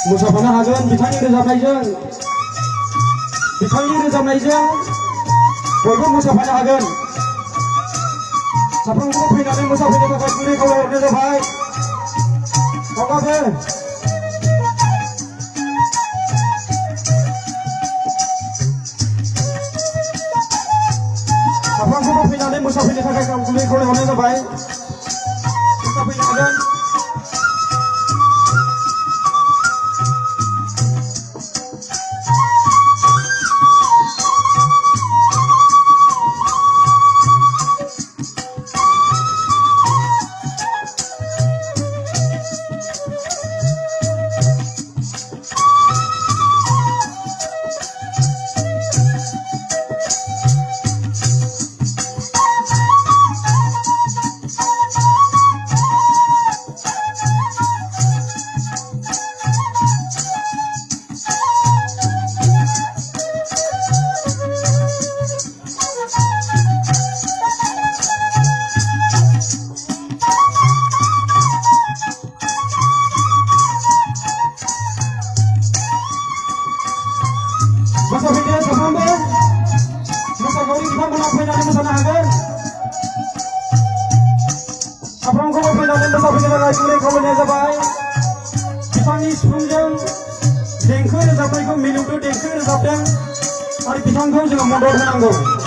मोसाफानो हागोन बिथांनि रोजाबनायजों बयबो मोसाफानो हागोन साफ्रोमखौबो फैनानै मोसाफैनो थाखाय गुरै खावलायहरनाय जाबाय गावबाबो साफ्रोमखौबो फैनानै मोसाफैनो थाखाय गुरै खावलायहरनाय जाबाय मोसाफैनो हागोन मोसाफैनो साफ्रोमबो मोसाखावरि बिथांमोना फैनानै मोसानो हागोन साफ्रोमखौबो फैनानै मोसाफैनो थाखाय गुरै खावलायनाय जाबाय बिथांनि सिफुंजों देंखो रोजाबनायखौ मिलौदो देंखो रोजाबदों आरो बिथांखौ जोङो मदद होनांगौ।